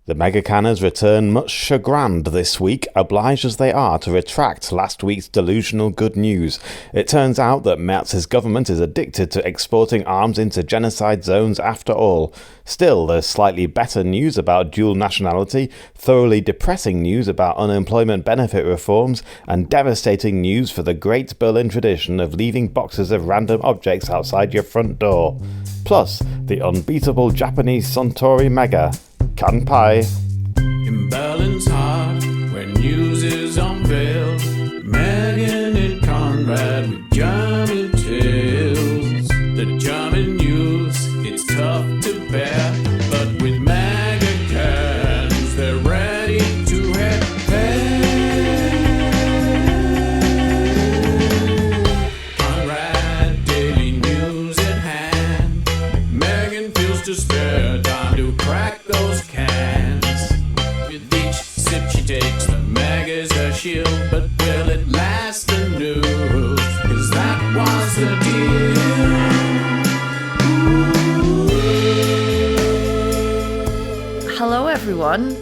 The Megacanners return much chagrined this week, obliged as they are to retract last week's delusional good news. It turns out that Merz's government is addicted to exporting arms into genocide zones after all. Still, there's slightly better news about dual nationality, thoroughly depressing news about unemployment benefit reforms, and devastating news for the great Berlin tradition of leaving boxes of random objects outside your front door. Plus, the unbeatable Japanese Suntory mega. Kanpai. In Berlin's heart, where news is unveiled, Megan and Conrad with German tales. The German news, it's tough to bear, but with Megacanners, they're ready to head. Conrad, daily news at hand. Megan feels despair, time to crack those cans. With each sip she takes, the mag is her shield. But will it last the news? 'Cause that was the deal. Hello everyone.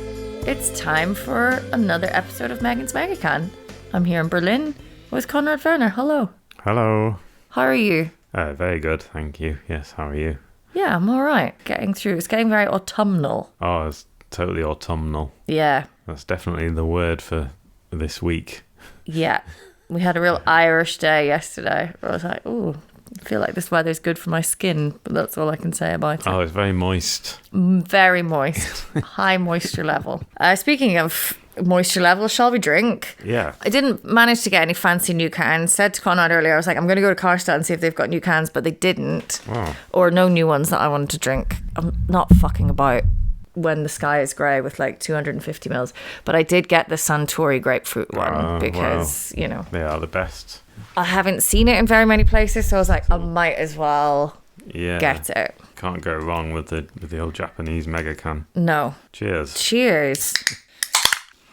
It's time for another episode of Megan's Megacan. I'm here in Berlin with Conrad Werner. Hello. Hello. How are you? Very good, thank you. Yes, how are you? Yeah, I'm all right. Getting through. It's getting very autumnal. Oh, it's totally autumnal. Yeah. That's definitely the word for this week. Yeah. We had a real Irish day yesterday. I was like, ooh, I feel like this weather's good for my skin, but that's all I can say about it. Oh, it's very moist. Very moist. High moisture level. Speaking of moisture level, shall we drink? Yeah. I didn't manage to get any fancy new cans. Said to Conrad earlier, I was like, I'm going to go to Karstadt and see if they've got new cans, but they didn't. Oh. Or no new ones that I wanted to drink. I'm not fucking about when the sky is grey with like 250 mils. But I did get the Suntory grapefruit one because, you know. They are the best. I haven't seen it in very many places, so I was like, I might as well get it. Can't go wrong with the old Japanese mega can. No. Cheers. Cheers.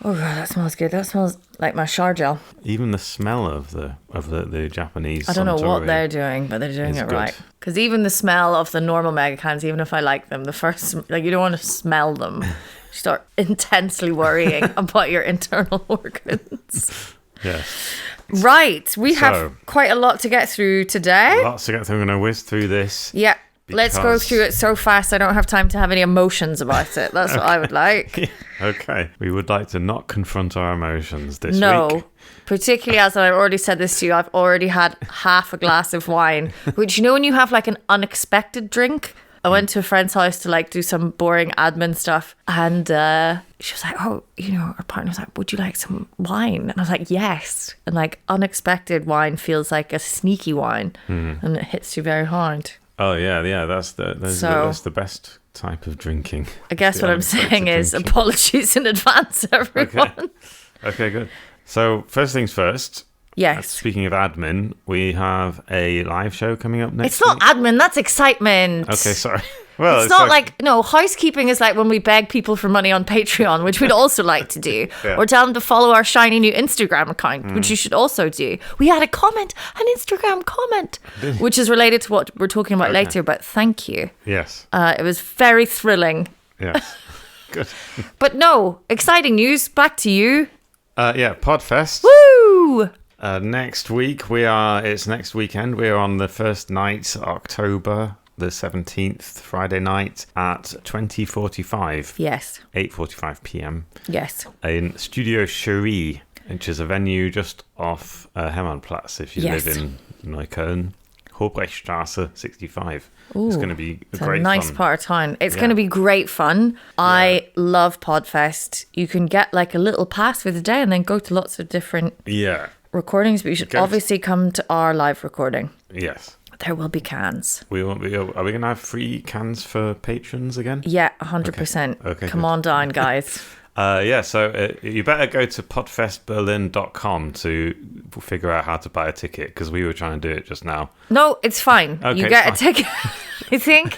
Oh god, that smells good. That smells like my shower gel. Even the smell of the Japanese I don't know what Suntory they're doing, but they're doing it good. right. Because even the smell of the normal mega cans, even if I like them, the first, like, you don't want to smell them. You start intensely worrying about your internal organs. Yes. Right, we have quite a lot to get through today. Lots to get through. I'm going to whiz through this. Yeah. Let's go through it so fast I don't have time to have any emotions about it. That's what I would like. Okay. We would like to not confront our emotions this week. No. Particularly as I've already said this to you, I've already had half a glass of wine. Which, you know, when you have like an unexpected drink? I went to a friend's house to like do some boring admin stuff. And she was like, oh, you know, her partner was like, would you like some wine? And I was like, yes. And like unexpected wine feels like a sneaky wine. And it hits you very hard. Oh, yeah. That's the best type of drinking. I guess what I'm saying is apologies in advance, everyone. Okay, good. So first things first. Yes. Speaking of admin, we have a live show coming up next It's not week. admin, that's excitement. Okay, sorry. Well, it's not like, no, housekeeping is like when we beg people for money on Patreon, which we'd also like to do. Yeah. Or tell them to follow our shiny new Instagram account, which you should also do. We had an Instagram comment, which is related to what we're talking about later, but thank you. Yes. It was very thrilling. Yes. Good. But no, exciting news. Back to you. Podfest. Woo! Next week, it's next weekend. We're on the first night, October the 17th, Friday night at 20:45. Yes. 8:45 p.m. Yes. In Studio Cherie, which is a venue just off Hermannplatz if you live in Neukölln. Hobrechtstraße 65. Ooh, it's going to be great a nice fun. part of town. It's going to be great fun. I love Podfest. You can get like a little pass for the day and then go to lots of different recordings, but you should obviously come to our live recording. Yes. There will be cans. Are we going to have free cans for patrons again? Yeah, 100%. Okay, come on down, guys. So you better go to podfestberlin.com to figure out how to buy a ticket, because we were trying to do it just now. No, it's fine. Okay, you get a ticket. I think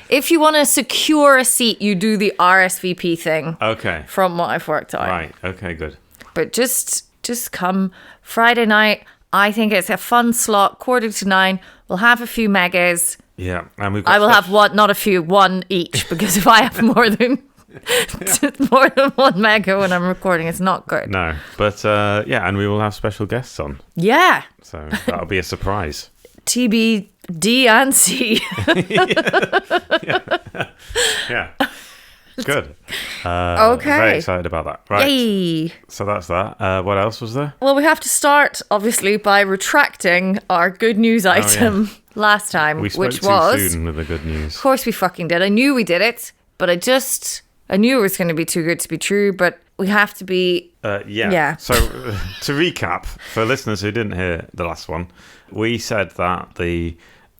if you want to secure a seat, you do the RSVP thing. Okay. From what I've worked out. Right. Okay, good. But just come Friday night. I think it's a fun slot, 8:45. We'll have a few megas. Yeah, and I will have one, not a few, one each, because if I have more than More than one mega when I'm recording. It's not good. No, but and we will have special guests on. Yeah. So that'll be a surprise. TBD and C. Yeah. Good. Okay. Very excited about that. Right. Yay. So that's that. What else was there? Well, we have to start, obviously, by retracting our good news item last time, We spoke which too was... soon with the good news. Of course we fucking did. I knew we did it, but I knew it was going to be too good to be true, but we have to be... Yeah. So to recap, for listeners who didn't hear the last one, we said that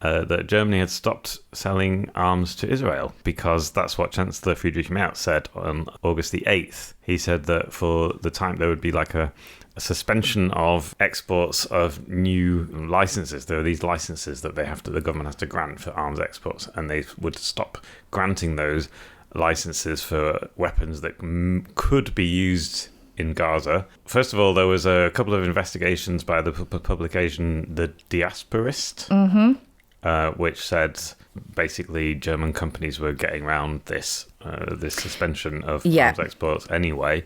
that Germany had stopped selling arms to Israel because that's what Chancellor Friedrich Merz said on August the 8th. He said that for the time there would be like a suspension of exports of new licenses. There are these licenses that the government has to grant for arms exports, and they would stop granting those licenses for weapons that could be used in Gaza. First of all, there was a couple of investigations by the publication The Diasporist, which said basically German companies were getting around this suspension of arms exports anyway.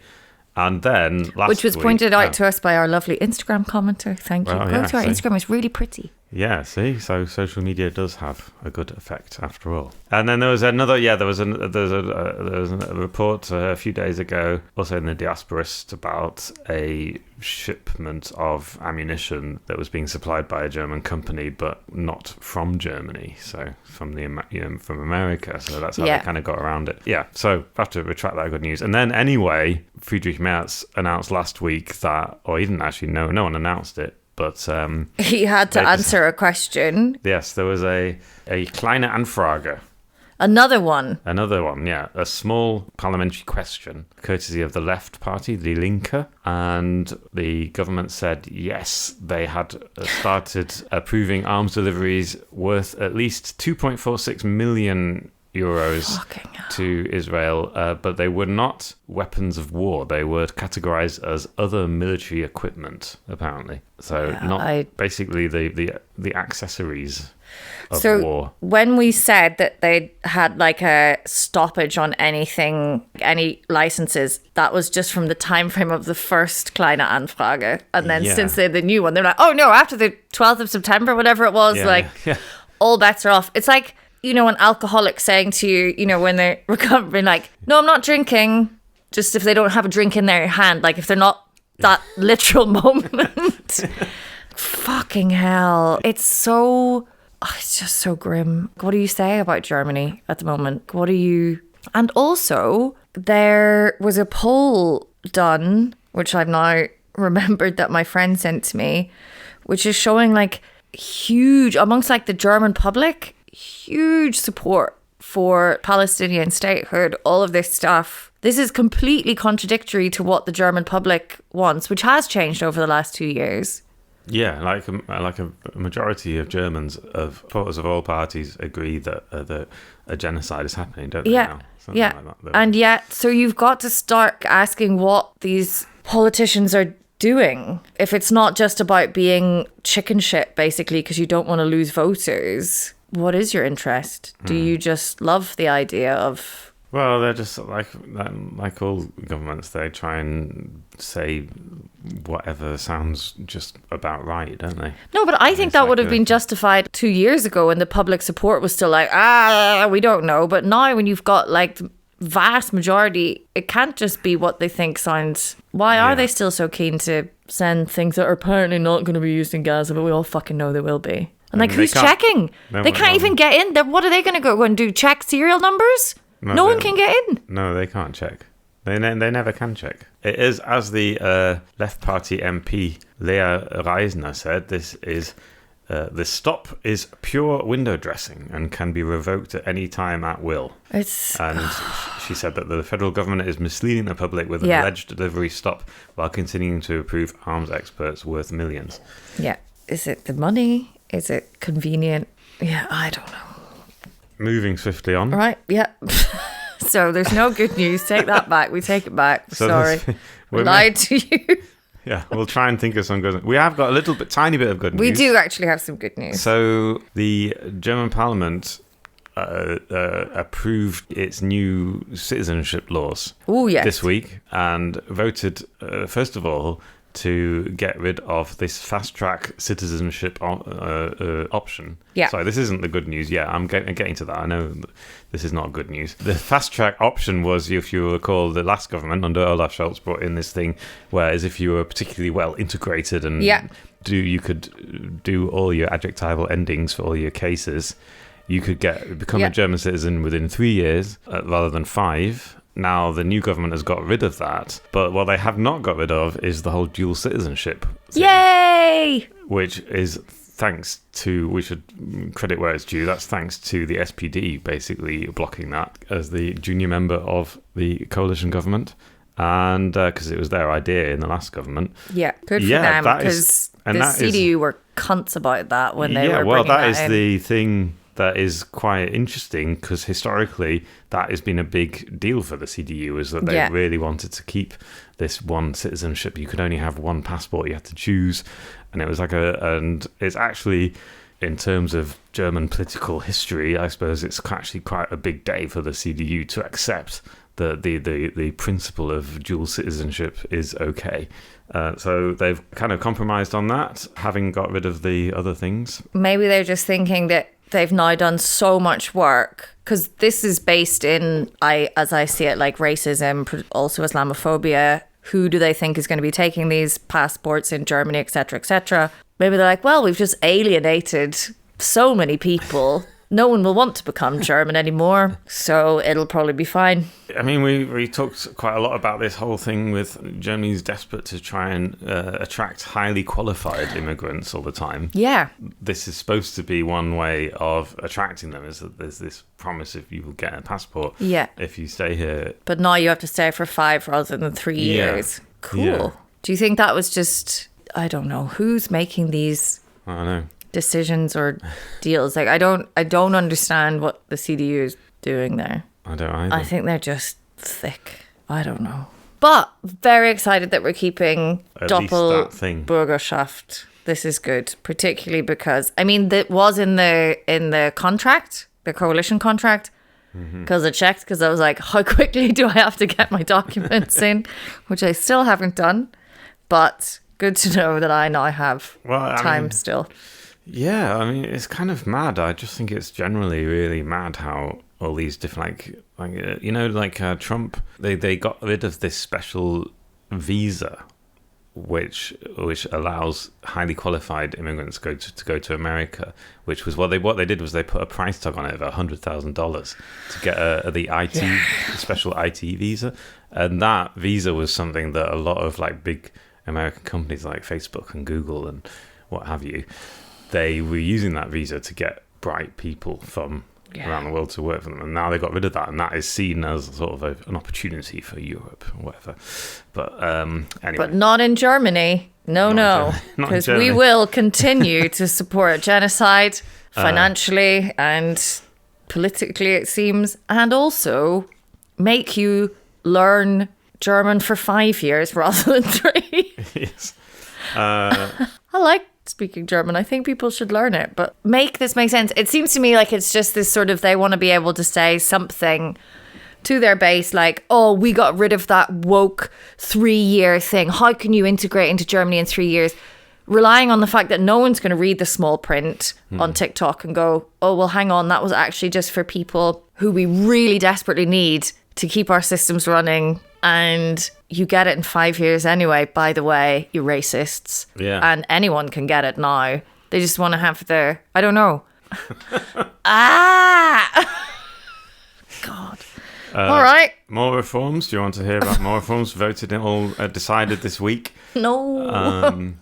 And then which was pointed out to us by our lovely Instagram commenter. Thank you. Go to our Instagram. It's really pretty. Yeah, see, so social media does have a good effect after all. And then there was another, there was a report a few days ago, also in the Diasporist, about a shipment of ammunition that was being supplied by a German company, but not from Germany, so from from America. So that's how they kind of got around it. Yeah, so I have to retract that good news. And then anyway, Friedrich Merz announced last week that, or he didn't actually know, no one announced it, but he had to answer a question. Yes, there was a kleine Anfrage. Another one, yeah. A small parliamentary question, courtesy of the left party, Die Linke. And the government said, yes, they had started approving arms deliveries worth at least 2.46 million euros to Israel, but they were not weapons of war. They were categorized as other military equipment, apparently. So basically the accessories of war. When we said that they had like a stoppage on anything, any licenses, that was just from the time frame of the first Kleine Anfrage. And then since they're the new one, they're like, oh no, after the 12th of September, whatever it was, all bets are off. It's like, an alcoholic saying to you, when they're recovering, like, no, I'm not drinking. Just if they don't have a drink in their hand, like if they're not that literal moment. Fucking hell. It's just so grim. What do you say about Germany at the moment? And also, there was a poll done, which I've now remembered that my friend sent to me, which is showing like huge, amongst like the German public, huge support for Palestinian statehood, all of this stuff. This is completely contradictory to what the German public wants, which has changed over the last 2 years. Yeah, like a majority of Germans, of voters of all parties, agree that a genocide is happening, don't they? Now? Something like that. And yet, so you've got to start asking what these politicians are doing. If it's not just about being chicken shit, basically, because you don't want to lose voters. What is your interest? Do you just love the idea of... Well, they're just like all governments, they try and say whatever sounds just about right, don't they? No, but I think that would have been justified 2 years ago when the public support was still like, we don't know. But now when you've got like the vast majority, it can't just be what they think sounds... Why are they still so keen to send things that are apparently not going to be used in Gaza, but we all fucking know they will be? And like, who's checking? They can't even get in. What are they going to go and do? Check serial numbers? No one can get in. No, they can't check. They never can check. It is, as the left party MP Lea Reisner said, the stop is pure window dressing and can be revoked at any time at will. And she said that the federal government is misleading the public with an alleged delivery stop while continuing to approve arms exports worth millions. Yeah. Is it the money? Is it convenient? Yeah, I don't know. Moving swiftly on. Right, yeah. So there's no good news. Take that back. We take it back. Sorry. We lied to you. Yeah, we'll try and think of some good news. We have got tiny bit of good news. We do actually have some good news. So the German parliament approved its new citizenship laws this week and voted, first of all, to get rid of this fast-track citizenship option. Yeah. Sorry, this isn't the good news. Yeah, I'm getting to that. I know this is not good news. The fast-track option was, if you recall, the last government under Olaf Scholz brought in this thing, whereas if you were particularly well integrated and you could do all your adjectival endings for all your cases, you could become a German citizen within 3 years rather than 5. Now, the new government has got rid of that, but what they have not got rid of is the whole dual citizenship thing. Yay! Which is thanks to, we should credit where it's due, that's thanks to the SPD basically blocking that as the junior member of the coalition government. And because it was their idea in the last government. Yeah, good for them, because the CDU were cunts about that when they were bringing that in. That is the thing that is quite interesting, because historically that has been a big deal for the CDU, is that they really wanted to keep this one citizenship. You could only have one passport, you had to choose, and it was like and it's actually, in terms of German political history, I suppose it's actually quite a big day for the CDU to accept that the principle of dual citizenship is okay. So they've kind of compromised on that, having got rid of the other things. Maybe they're just thinking that they've now done so much work, because this is based in, as I see it, like racism, also Islamophobia. Who do they think is going to be taking these passports in Germany, etc., etc.? Maybe they're like, well, we've just alienated so many people. No one will want to become German anymore, so it'll probably be fine. I mean, we talked quite a lot about this whole thing with Germany's desperate to try and attract highly qualified immigrants all the time. Yeah. This is supposed to be one way of attracting them, is that there's this promise if you will get a passport if you stay here. But now you have to stay for 5 rather than 3 years. Cool. Yeah. Do you think that was just, I don't know, who's making these? I don't know. Decisions or deals? Like, I don't understand what the CDU is doing there. I don't either. I think they're just thick. I don't know. But very excited that we're keeping Doppelbürgerschaft. This is good, particularly because, I mean, that was in the contract, the coalition contract, because I checked, because I was like, how quickly do I have to get my documents in, which I still haven't done. But good to know that I now have time still. Yeah, I mean, it's kind of mad. I just think it's generally really mad how all these different, like Trump, they got rid of this special visa, which allows highly qualified immigrants to go to America. Which was what they did was they put a price tag on it of $100,000 to get the special IT visa, and that visa was something that a lot of like big American companies like Facebook and Google and what have you, they were using that visa to get bright people from around the world to work for them. And now they got rid of that. And that is seen as sort of an opportunity for Europe or whatever. But anyway. But not in Germany. No. Because we will continue to support genocide financially and politically, it seems. And also make you learn German for 5 years rather than 3. Yes. I like speaking German. I think people should learn it, but make this make sense. It seems to me like it's just this sort of, they want to be able to say something to their base like, oh, we got rid of that woke 3-year thing. How can you integrate into Germany in 3 years? Relying on the fact that no one's going to read the small print on TikTok and go, oh, well, hang on, that was actually just for people who we really desperately need to keep our systems running. And you get it in 5 years anyway, by the way, you racists. Yeah. And anyone can get it now. They just want to have their, I don't know. God. All right. More reforms. Do you want to hear about more reforms? Voted and all decided this week. No.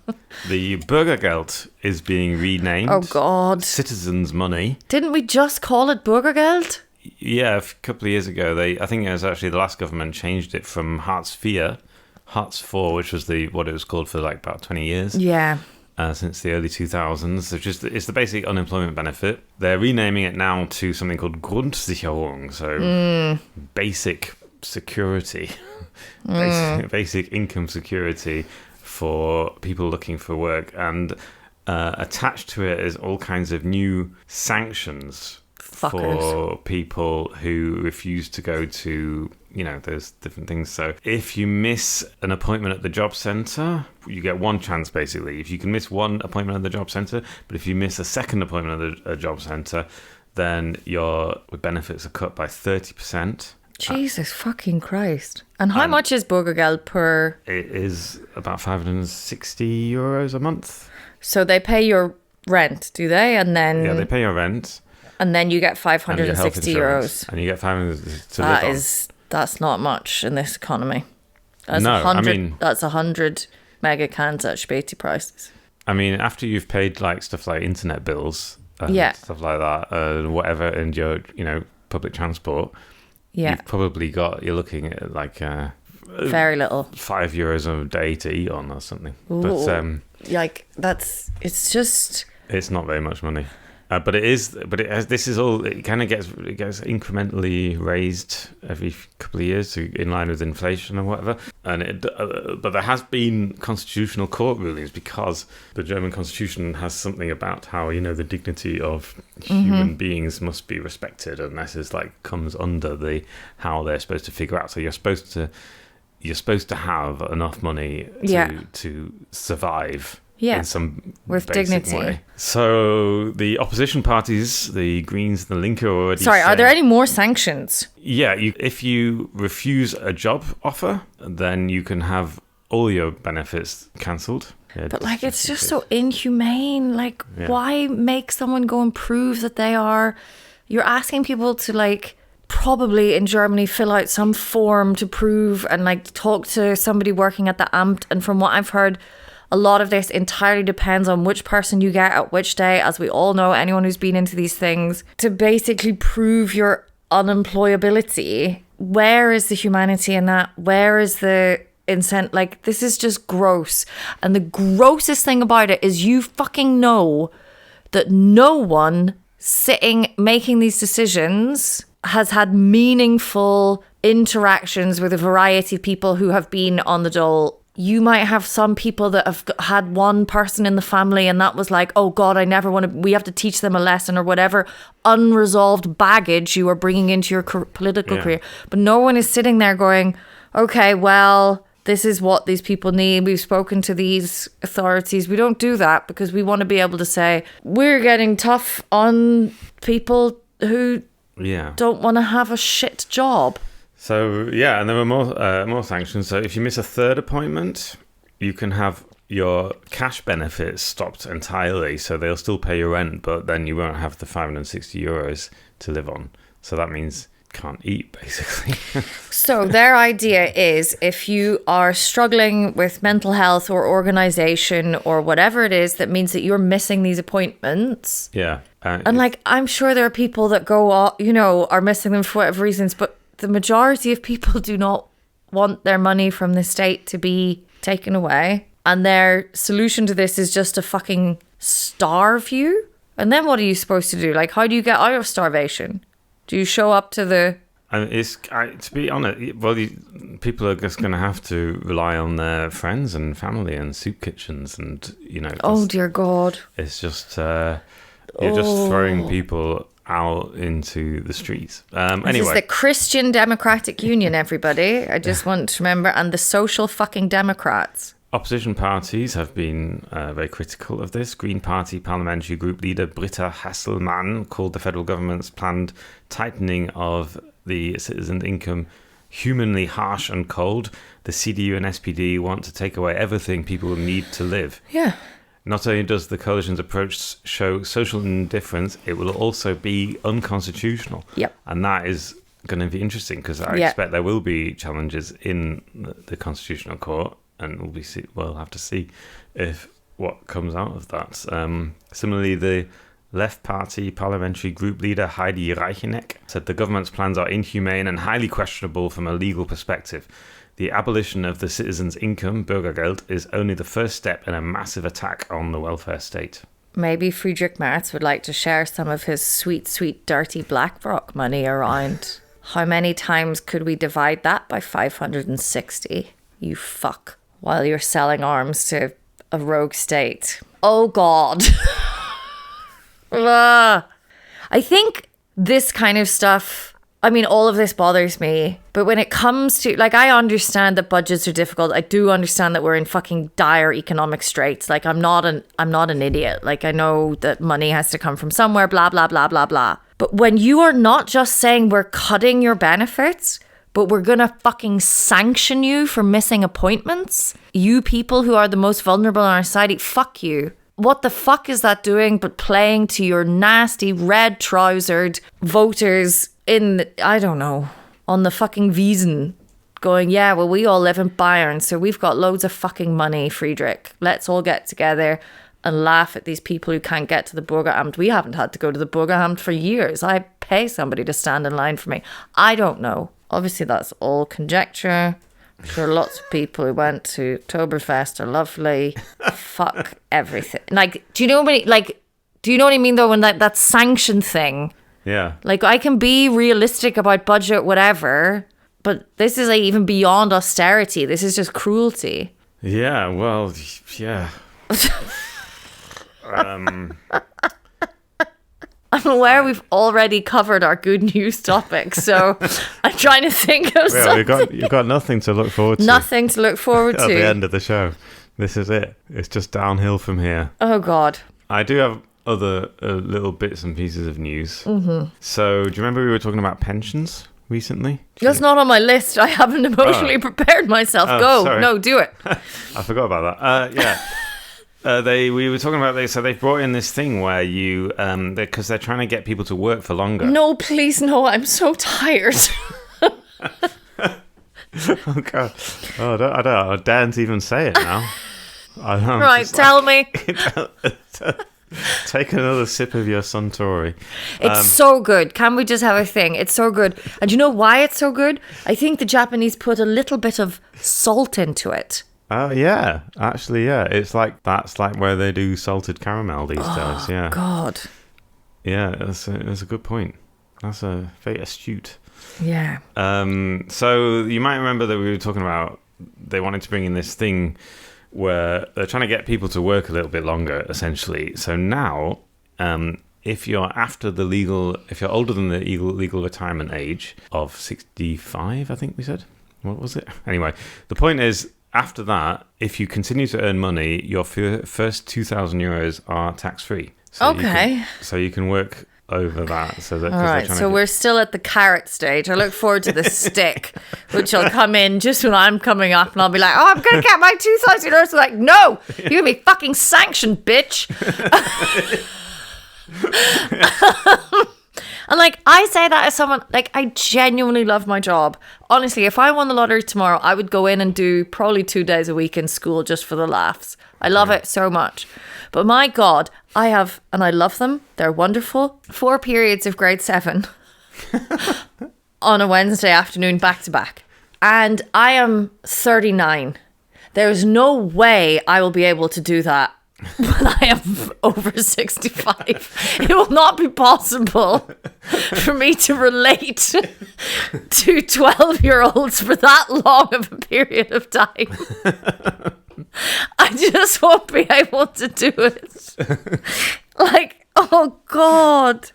The Bürgergeld is being renamed. Oh, God. Citizens' money. Didn't we just call it Bürgergeld? Yeah, a couple of years ago, I think it was actually the last government changed it from Hartz IV, which was what it was called for like about 20 years. Yeah. Since the early 2000s. It's the basic unemployment benefit. They're renaming it now to something called Grundsicherung, so basic security, basic income security for people looking for work. And attached to it is all kinds of new sanctions for people who refuse to go to, there's different things. So if you miss an appointment at the job centre, you get one chance, basically. If you can miss one appointment at the job centre, but if you miss a second appointment at the job centre, then your benefits are cut by 30%. Jesus fucking Christ. And how much is Bürgergeld per? It is about €560 a month. So they pay your rent, do they? And then... Yeah, they pay your rent. And then you get €560. And you get 500 to live on. That's not much in this economy. That's No, 100, that's 100 Megacanners at Späti prices. I mean, after you've paid like stuff like internet bills and stuff like that, whatever, and your, public transport, you've probably you're looking at like very little, €5 a day to eat on or something. Ooh. But it's not very much money. But it is. But this is all. It kind of gets incrementally raised every couple of years in line with inflation or whatever. And but there has been constitutional court rulings because the German constitution has something about how the dignity of human beings must be respected, and this is like comes under the how they're supposed to figure out. So you're supposed to have enough money to survive. Yeah, in some with dignity. Way. So the opposition parties, the Greens and the Linke, are already Sorry, are there any more sanctions? Yeah, if you refuse a job offer, then you can have all your benefits cancelled. Yeah, but it's just so inhumane. Why make someone go and prove that they are... You're asking people to probably in Germany fill out some form to prove and talk to somebody working at the Amt. And from what I've heard, a lot of this entirely depends on which person you get at which day, as we all know, anyone who's been into these things, to basically prove your unemployability. Where is the humanity in that? Where is the incentive? This is just gross. And the grossest thing about it is you fucking know that no one sitting making these decisions has had meaningful interactions with a variety of people who have been on the dole. You might have some people that have had one person in the family and that was like, oh God, I never want to, we have to teach them a lesson or whatever unresolved baggage you are bringing into your political career. But no one is sitting there going, okay, well, this is what these people need. We've spoken to these authorities. We don't do that because we want to be able to say, we're getting tough on people who don't want to have a shit job. So, and there were more sanctions. So if you miss a third appointment, you can have your cash benefits stopped entirely. So they'll still pay your rent, but then you won't have the €560 to live on. So that means you can't eat, basically. So their idea is if you are struggling with mental health or organization or whatever it is that means that you're missing these appointments. Yeah. And I'm sure there are people that go, are missing them for whatever reasons, but the majority of people do not want their money from the state to be taken away. And their solution to this is just to fucking starve you. And then what are you supposed to do? How do you get out of starvation? Do you show up to the... And to be honest, people are just going to have to rely on their friends and family and soup kitchens and, Oh, dear God. It's just... you're just throwing people out into the streets. Anyway. This is the Christian Democratic Union, everybody. I just want to remember. And the social fucking Democrats. Opposition parties have been very critical of this. Green Party parliamentary group leader Britta Hasselmann called the federal government's planned tightening of the citizen income humanly harsh and cold. The CDU and SPD want to take away everything people need to live. Yeah. Not only does the coalition's approach show social indifference, it will also be unconstitutional. Yep. And that is going to be interesting because I expect there will be challenges in the Constitutional Court, and we'll have to see what comes out of that. Similarly, the Left Party parliamentary group leader Heidi Reicheneck said the government's plans are inhumane and highly questionable from a legal perspective. The abolition of the citizens' income, Bürgergeld, is only the first step in a massive attack on the welfare state. Maybe Friedrich Merz would like to share some of his sweet, sweet, dirty BlackRock money around. How many times could we divide that by 560? You fuck. While you're selling arms to a rogue state. Oh, God. I think this kind of stuff, I mean, all of this bothers me. But when it comes to, like, I understand that budgets are difficult. I do understand that we're in fucking dire economic straits. Like, I'm not an idiot. Like, I know that money has to come from somewhere, blah, blah, blah, blah, blah. But when you are not just saying we're cutting your benefits, but we're gonna fucking sanction you for missing appointments, you people who are the most vulnerable in our society, fuck you. What the fuck is that doing but playing to your nasty red-trousered voters I don't know, on the fucking Wiesen, going, yeah, well, we all live in Bayern, so we've got loads of fucking money, Friedrich. Let's all get together and laugh at these people who can't get to the Bürgeramt. We haven't had to go to the Bürgeramt for years. I pay somebody to stand in line for me. I don't know. Obviously, that's all conjecture. I'm sure lots of people who went to Oktoberfest are lovely. Fuck everything. Like, do you know what I mean, though, when that sanction thing? Yeah. Like, I can be realistic about budget, whatever, but this is like even beyond austerity. This is just cruelty. Yeah, well, yeah. I'm aware we've already covered our good news topic, so I'm trying to think of something. You've got nothing to look forward to. Nothing to look forward to. At the end of the show. This is it. It's just downhill from here. Oh, God. I do have other little bits and pieces of news. Mm-hmm. So, do you remember we were talking about pensions recently? That's not on my list. I haven't emotionally prepared myself. Go. Sorry. No, do it. I forgot about that. Yeah. We were talking about this. So they've brought in this thing where you, because they're trying to get people to work for longer. No, please, no. I'm so tired. Oh God! Oh, I don't daren't even say it now. Right, tell me. Take another sip of your Suntory. It's so good. Can we just have a thing? It's so good. And you know why it's so good? I think the Japanese put a little bit of salt into it. Yeah. Actually, yeah. That's like where they do salted caramel these days. Yeah. God. Yeah, that's a good point. That's very astute. Yeah. So you might remember that we were talking about they wanted to bring in this thing where they're trying to get people to work a little bit longer, essentially. So now, if you're older than the legal retirement age of 65, I think we said. What was it? Anyway, the point is, after that, if you continue to earn money, your first 2,000 euros are tax-free. So okay. You can work over that. So that, all right, so we're still at the carrot stage. I look forward to the stick, which will come in just when I'm coming up, and I'll be like, oh, I'm going to get my 2,000 euros. Like, no, you're going to be fucking sanctioned, bitch. And like, I say that as someone, like, I genuinely love my job. Honestly, if I won the lottery tomorrow, I would go in and do probably 2 days a week in school just for the laughs. I love it so much. But my God, and I love them. They're wonderful. 4 periods of grade 7 on a Wednesday afternoon back to back. And I am 39. There's no way I will be able to do that when I am over 65. It will not be possible for me to relate to 12-year-olds for that long of a period of time. I just won't be able to do it. Like, oh God.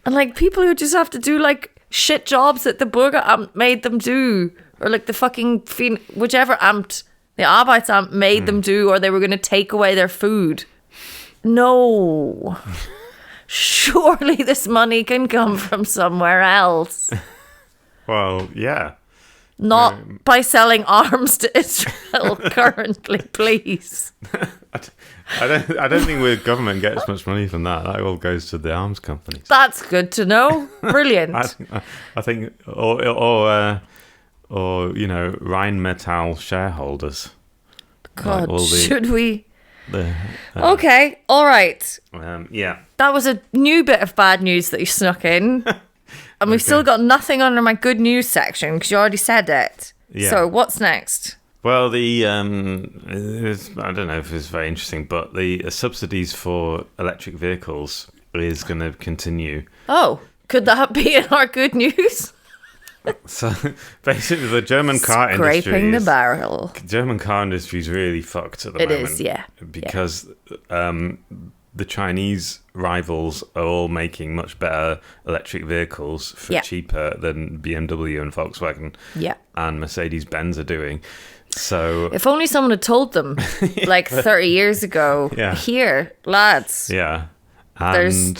And like people who just have to do like shit jobs that the Bürgeramt made them do, or like the fucking whichever amt, the Arbeitsamt made them do, or they were going to take away their food. No. Surely this money can come from somewhere else. Well, yeah. Not by selling arms to Israel currently, please. I don't think the government gets much money from that. That all goes to the arms companies. That's good to know. Brilliant. I think, or you know, Rheinmetall shareholders. God, like should we? Okay, all right. Yeah. That was a new bit of bad news that you snuck in. And we've still got nothing under my good news section because you already said it. Yeah. So what's next? Well, I don't know if it's very interesting, but the subsidies for electric vehicles is going to continue. Oh, could that be in our good news? So basically, the German car industry scraping the barrel. German car industry is really fucked at the moment. It is, yeah. Because the Chinese rivals are all making much better electric vehicles for cheaper than BMW and Volkswagen and Mercedes-Benz are doing. So if only someone had told them like 30 years ago, here, lads. Yeah. There's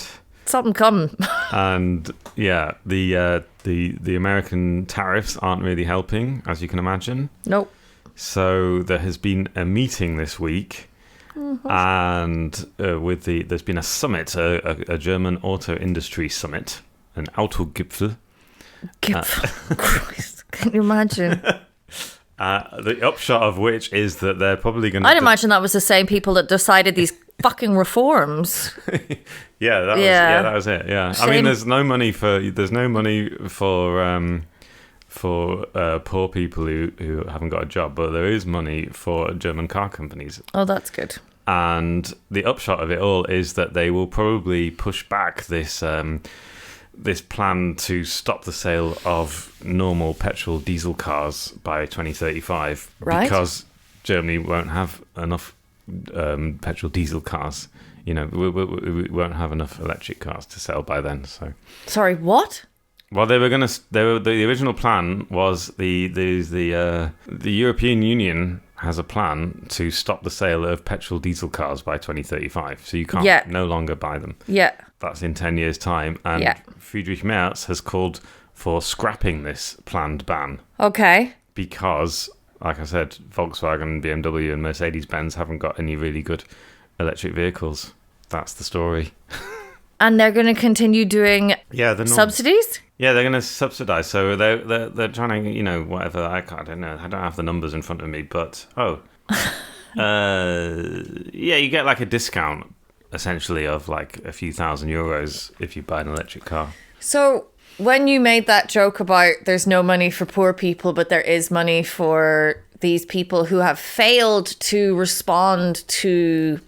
something coming. And the American tariffs aren't really helping, as you can imagine. Nope. So there has been a meeting this week, and there's been a summit, a German auto industry summit, an Autogipfel. Christ, can you imagine? The upshot of which is that they're probably going to... I'd imagine that was the same people that decided these fucking reforms. That was it. Yeah, I mean, there's no money for poor people who haven't got a job, but there is money for German car companies. Oh, that's good. And the upshot of it all is that they will probably push back this plan to stop the sale of normal petrol diesel cars by 2035, because Germany won't have enough petrol diesel cars. You know, we won't have enough electric cars to sell by then. So, sorry, what? Well, the original plan was the European Union has a plan to stop the sale of petrol diesel cars by 2035. So you can't no longer buy them. Yeah. That's in 10 years' time. And Friedrich Merz has called for scrapping this planned ban. Okay. Because, like I said, Volkswagen, BMW and Mercedes-Benz haven't got any really good electric vehicles. That's the story. And they're going to continue doing subsidies? Yeah, they're going to subsidize. So they're trying to, you know, whatever. I don't know. I don't have the numbers in front of me, but you get like a discount essentially of like a few €1,000 if you buy an electric car. So when you made that joke about there's no money for poor people, but there is money for these people who have failed to respond to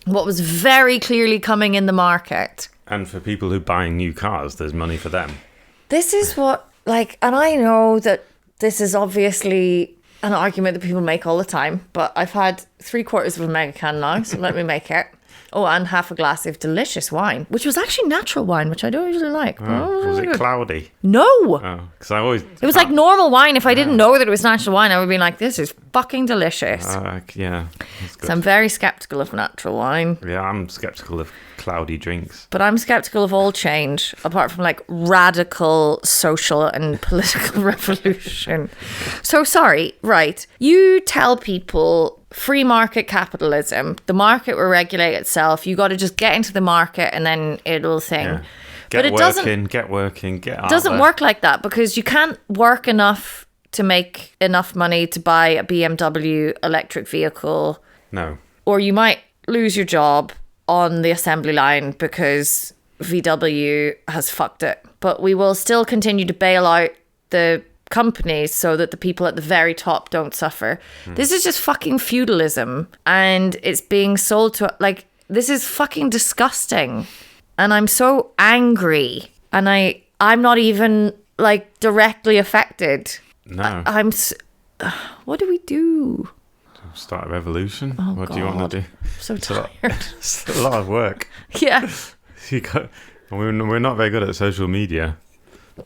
what was very clearly coming in the market. And for people who are buying new cars, there's money for them. This is what, like, and I know that this is obviously an argument that people make all the time, but I've had 3/4 of a Megacan now, so let me make it. Oh, and half a glass of delicious wine, which was actually natural wine, which I don't usually like. Was it cloudy? No. Oh, because I always... It was like normal wine. If I didn't know that it was natural wine, I would be like, this is fucking delicious. Yeah. So I'm very skeptical of natural wine. Yeah, I'm skeptical of cloudy drinks. But I'm skeptical of all change, apart from like radical social and political revolution. So sorry, right. You tell people... free market capitalism, the market will regulate itself. You got to just get into the market and then it'll thing. Yeah. Get It doesn't work like that, because you can't work enough to make enough money to buy a BMW electric vehicle. No. Or you might lose your job on the assembly line because VW has fucked it. But we will still continue to bail out the companies so that the people at the very top don't suffer. This is just fucking feudalism, and it's being sold to, like, this is fucking disgusting, and I'm so angry, and I'm not even like directly affected. No. What do we do? Start a revolution? Oh, what God. do you want to do? I'm so tired. It's a lot of work. Yeah. We're not very good at social media.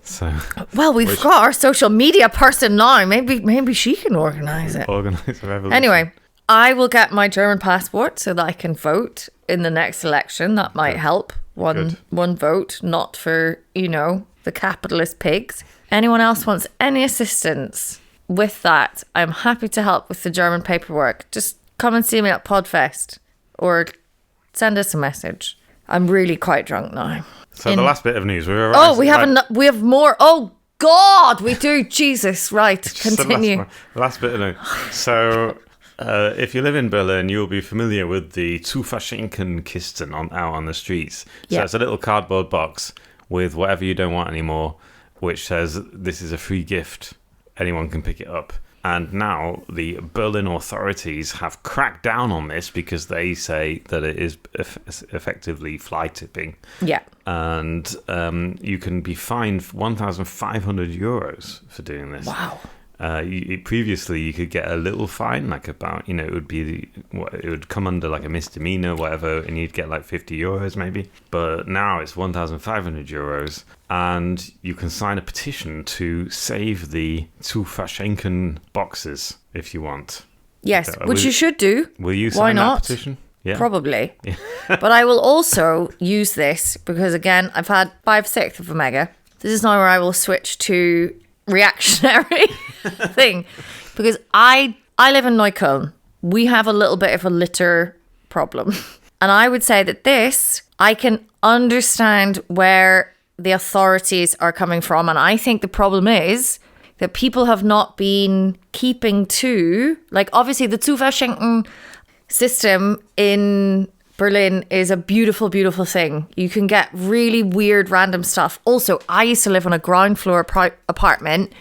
So, well, we've got our social media person now. Maybe she can organise it. Organise a revolution. Anyway, I will get my German passport so that I can vote in the next election. That might help. One vote, not for, the capitalist pigs. Anyone else wants any assistance with that, I'm happy to help with the German paperwork. Just come and see me at Podfest or send us a message. I'm really quite drunk now. So the last bit of news. We have more. Oh God, we do. Jesus, right. Continue. The last bit of news. So if you live in Berlin, you'll be familiar with the Zu verschenken Kisten out on the streets. So it's a little cardboard box with whatever you don't want anymore, which says this is a free gift. Anyone can pick it up. And now the Berlin authorities have cracked down on this because they say that it is effectively fly tipping. Yeah. And you can be fined €1,500 for doing this. Wow. Previously, you could get a little fine, like about, it would be, it would come under like a misdemeanor, whatever, and you'd get like €50 maybe. But now it's €1,500, and you can sign a petition to save the zu verschenken boxes if you want. Yes, which you should do. Will you sign that petition? Yeah. Probably. Yeah. But I will also use this because, again, I've had 5/6 of a mega. This is now where I will switch to reactionary thing, because I live in Neukölln. We have a little bit of a litter problem, and I would say that I can understand where the authorities are coming from, and I think the problem is that people have not been keeping to, like, obviously the zu verschenken system in Berlin is a beautiful, beautiful thing. You can get really weird, random stuff. Also, I used to live on a ground floor apartment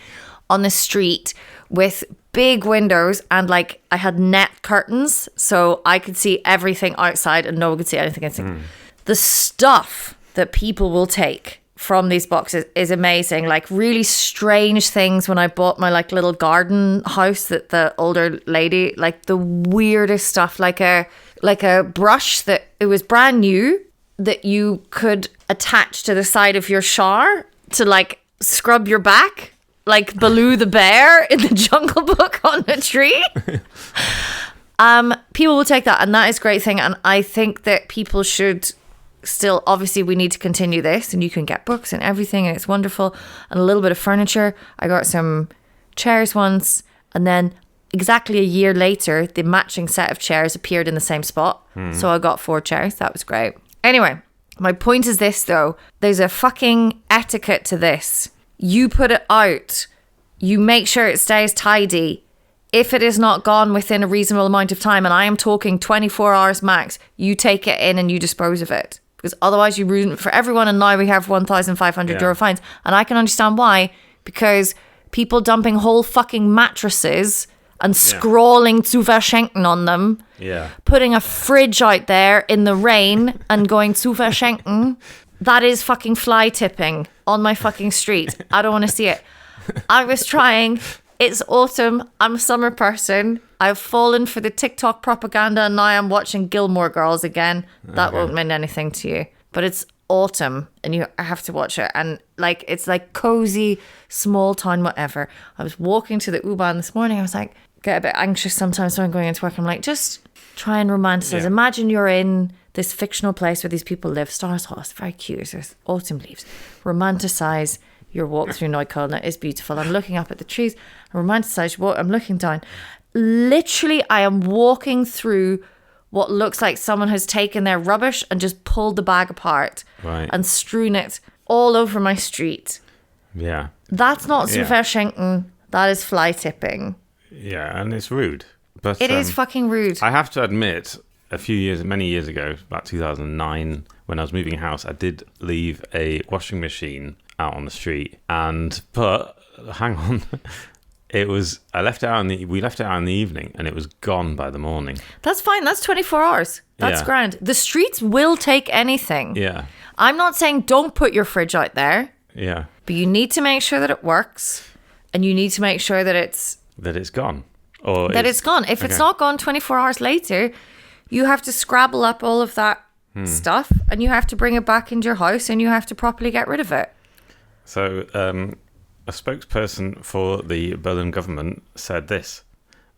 on the street with big windows, and like I had net curtains, so I could see everything outside and no one could see anything inside. The stuff that people will take from these boxes is amazing. Like really strange things. When I bought my like little garden house, that the older lady, like the weirdest stuff, like a brush that it was brand new that you could attach to the side of your shower to like scrub your back, like Baloo the bear in the Jungle Book on a tree. People will take that, and that is a great thing. And I think that people should still, obviously we need to continue this, and you can get books and everything, and it's wonderful, and a little bit of furniture. I got some chairs once, and then exactly a year later the matching set of chairs appeared in the same spot. So I got 4 chairs. That was great. Anyway, my point is this though, there's a fucking etiquette to this. You put it out, you make sure it stays tidy. If it is not gone within a reasonable amount of time, and I am talking 24 hours max, you take it in and you dispose of it. Because otherwise you ruin it for everyone, and now we have €1,500 fines. And I can understand why, because people dumping whole fucking mattresses and scrawling zu verschenken on them, putting a fridge out there in the rain and going zu verschenken, that is fucking fly tipping on my fucking street. I don't want to see it. I was trying. It's autumn. I'm a summer person. I've fallen for the TikTok propaganda, and now I'm watching Gilmore Girls again. That won't mean anything to you. But it's autumn, and you have to watch it. And like, it's like cozy, small town, whatever. I was walking to the U-Bahn this morning. I was like, get a bit anxious sometimes when I'm going into work. I'm like, just try and romanticize. Yeah. Imagine you're in this fictional place where these people live. Stars Hall, it's very cute. There's autumn leaves. Romanticize your walk through Neukölln. It is beautiful. I'm looking up at the trees. I romanticize your walk. I'm looking down. Literally, I am walking through what looks like someone has taken their rubbish and just pulled the bag apart and strewn it all over my street. Yeah. That's not zu verschenken. That is fly tipping. Yeah, and it's rude. But it is fucking rude. I have to admit, many years ago, about 2009, when I was moving house, I did leave a washing machine out on the street. But hang on. We left it out in the evening, and it was gone by the morning. That's fine. That's 24 hours. That's grand. The streets will take anything. Yeah. I'm not saying don't put your fridge out there. Yeah. But you need to make sure that it works, and you need to make sure that it's gone. It's gone. If it's not gone 24 hours later, you have to scrabble up all of that stuff, and you have to bring it back into your house, and you have to properly get rid of it. So, a spokesperson for the Berlin government said this.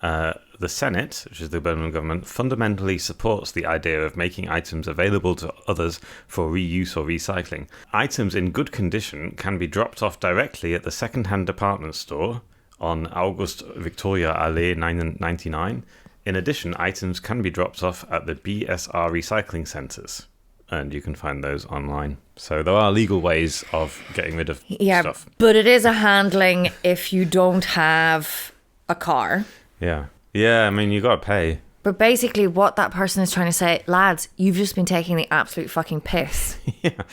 The Senate, which is the Berlin government, fundamentally supports the idea of making items available to others for reuse or recycling. Items in good condition can be dropped off directly at the second-hand department store on August Victoria Allee 99. In addition, items can be dropped off at the BSR recycling centres, and you can find those online. So there are legal ways of getting rid of stuff. But it is a handling if you don't have a car. Yeah. Yeah, I mean, you got to pay. But basically what that person is trying to say, lads, you've just been taking the absolute fucking piss. Yeah.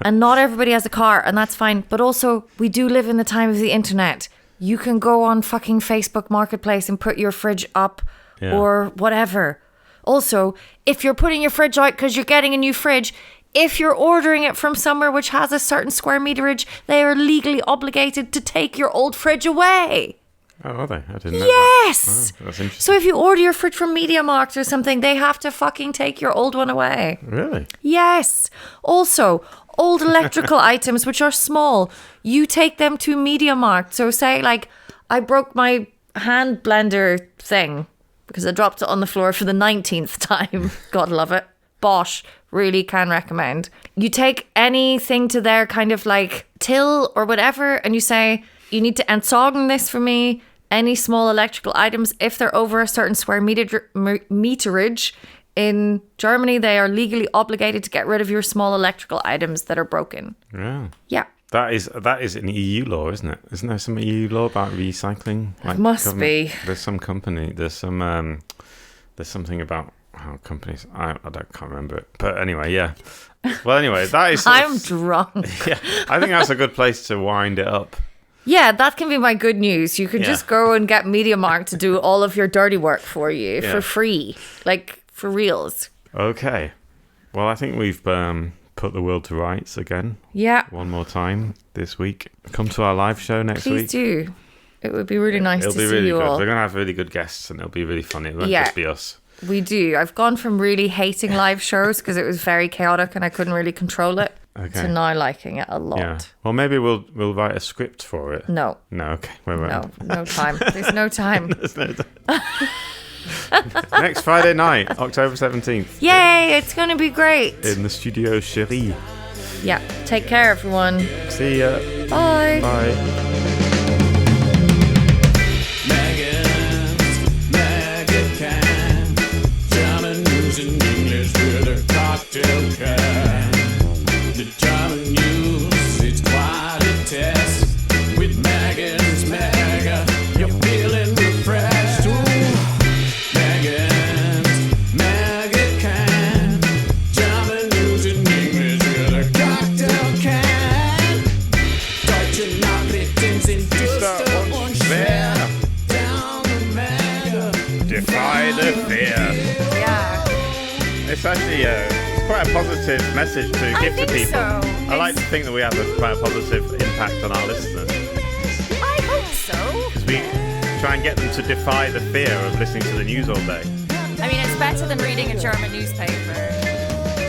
And not everybody has a car, and that's fine. But also, we do live in the time of the internet. You can go on fucking Facebook Marketplace and put your fridge up or whatever. Also, if you're putting your fridge out because you're getting a new fridge, if you're ordering it from somewhere which has a certain square meterage, they are legally obligated to take your old fridge away. Oh, are they? I didn't know Yes! that. Oh, that's interesting. So if you order your fridge from MediaMarkt or something, they have to fucking take your old one away. Really? Yes. Also, old electrical items which are small, you take them to MediaMarkt. So say like I broke my hand blender thing because I dropped it on the floor for the 19th time. God love it. Bosch, really can recommend. You take anything to their kind of like till or whatever and you say, you need to entsorgen this for me. Any small electrical items, if they're over a certain square meterage, in Germany, they are legally obligated to get rid of your small electrical items that are broken. Yeah. Yeah. That is an EU law, isn't it? Isn't there some EU law about recycling? It must be. There's some company. There's some. There's something about how companies. I can't remember it. But anyway, yeah. Well, anyway, that is. I'm drunk. Yeah, I think that's a good place to wind it up. Yeah, that can be my good news. You can just go and get MediaMarkt to do all of your dirty work for you for free, like for reals. Okay. Well, I think we've put the world to rights again. Yeah. One more time this week. Come to our live show next week. Please do. It would be really nice to see really you good. all. We're going to have really good guests and it'll be really funny. It won't just be us. We do. I've gone from really hating live shows because it was very chaotic and I couldn't really control it to now liking it a lot. Yeah. Well, maybe we'll write a script for it. No. No, okay. No time. There's no time. There's no time. Next Friday night, October 17th. Yay, it's going to be great. In the Studio Chérie. Yeah. Take care, everyone. See ya. Bye. Bye. Megacanners, German news in English with a cocktail can. The German news, it's quite a test. With Megan's Mega, you're feeling refreshed. Ooh, Megan's Megacan, German news in English with a cocktail can. Deutsche Nachrichten sind düster und schwer. Down the Mega. Defy the fear. Yeah. It's actually it's quite a positive message to give to people. So. I like to think that we have quite a positive impact on our listeners. I hope so. Because we try and get them to defy the fear of listening to the news all day. I mean, it's better than reading a German newspaper.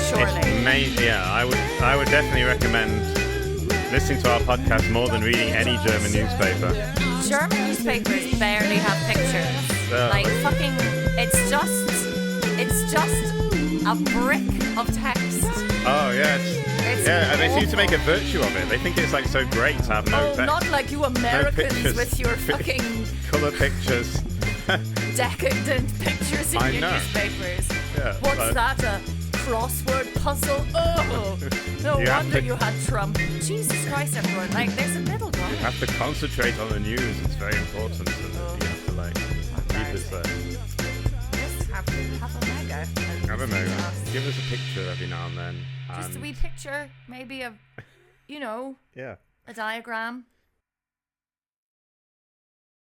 Surely. I would definitely recommend listening to our podcast more than reading any German newspaper. German newspapers barely have pictures. Like fucking, it's just a brick of text. Oh yes. And they seem to make a virtue of it. They think it's like so great to have no text. Not like you Americans with your fucking colour pictures. decadent pictures in your newspapers. Yeah, What's that? A crossword puzzle? Oh, no wonder you had Trump. Jesus Christ, everyone! Like, there's a middle ground. You have to concentrate on the news. It's very important. And you have to like keep it there. Just have a mega. Have a mega. Give us a picture every now and then. Just a wee picture, maybe of, a diagram.